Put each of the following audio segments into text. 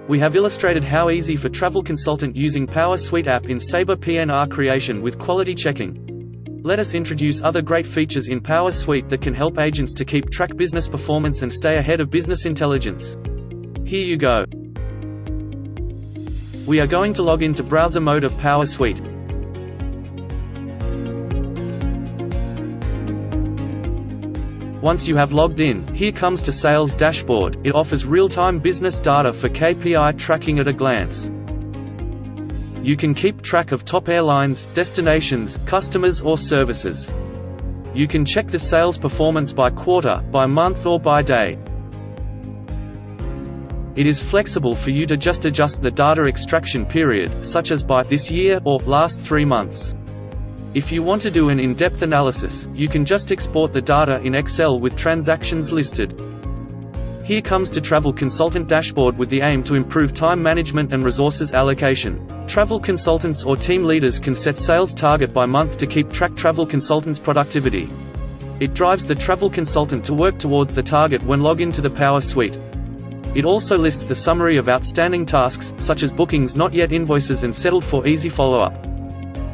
We have illustrated how easy for travel consultant using PowerSuite app in Sabre PNR creation with quality checking. Let us introduce other great features in PowerSuite that can help agents to keep track business performance and stay ahead of business intelligence. Here you go. We are going to log into browser mode of PowerSuite. Once you have logged in, here comes to Sales Dashboard. It offers real-time business data for KPI tracking at a glance. You can keep track of top airlines, destinations, customers or services. You can check the sales performance by quarter, by month or by day. It is flexible for you to just adjust the data extraction period, such as by this year or last 3 months. If you want to do an in-depth analysis, you can just export the data in Excel with transactions listed. Here comes to Travel Consultant Dashboard with the aim to improve time management and resources allocation. Travel consultants or team leaders can set sales target by month to keep track travel consultants' productivity. It drives the travel consultant to work towards the target when log into the PowerSuite. It also lists the summary of outstanding tasks, such as bookings not yet invoices and settled for easy follow-up.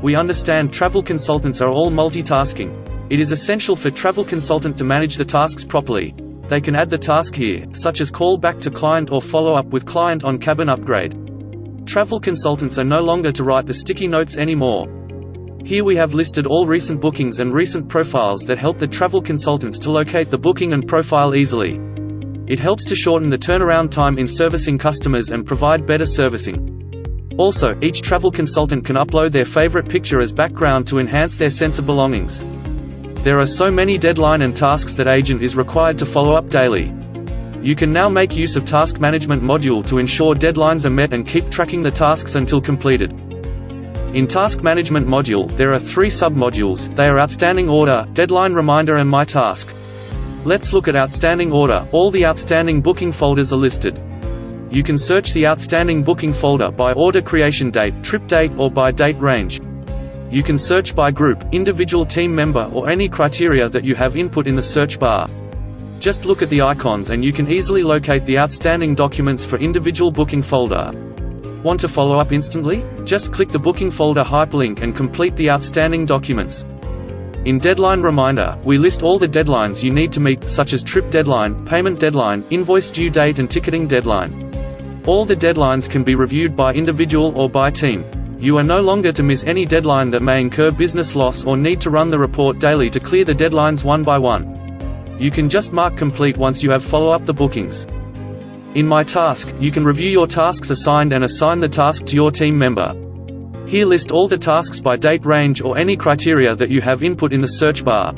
We understand travel consultants are all multitasking. It is essential for travel consultant to manage the tasks properly. They can add the task here, such as call back to client or follow up with client on cabin upgrade. Travel consultants are no longer to write the sticky notes anymore. Here we have listed all recent bookings and recent profiles that help the travel consultants to locate the booking and profile easily. It helps to shorten the turnaround time in servicing customers and provide better servicing. Also, each travel consultant can upload their favorite picture as background to enhance their sense of belongings. There are so many deadline and tasks that agent is required to follow up daily. You can now make use of Task Management module to ensure deadlines are met and keep tracking the tasks until completed. In Task Management module, there are 3 sub-modules. They are Outstanding Order, Deadline Reminder and My Task. Let's look at Outstanding Order. All the outstanding booking folders are listed. You can search the outstanding booking folder by order creation date, trip date or by date range. You can search by group, individual team member or any criteria that you have input in the search bar. Just look at the icons and you can easily locate the outstanding documents for individual booking folder. Want to follow up instantly? Just click the booking folder hyperlink and complete the outstanding documents. In Deadline Reminder, we list all the deadlines you need to meet, such as trip deadline, payment deadline, invoice due date and ticketing deadline. All the deadlines can be reviewed by individual or by team. You are no longer to miss any deadline that may incur business loss or need to run the report daily to clear the deadlines one by one. You can just mark complete once you have follow up the bookings. In My Task, you can review your tasks assigned and assign the task to your team member. Here list all the tasks by date range or any criteria that you have input in the search bar.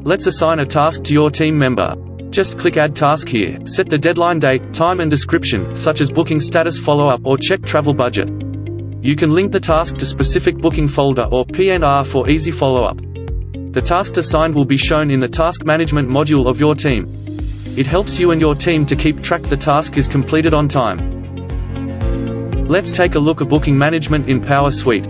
Let's assign a task to your team member. Just click Add Task here, set the deadline date, time and description, such as booking status follow-up or check travel budget. You can link the task to specific booking folder or PNR for easy follow-up. The task assigned will be shown in the Task Management module of your team. It helps you and your team to keep track the task is completed on time. Let's take a look at booking management in PowerSuite.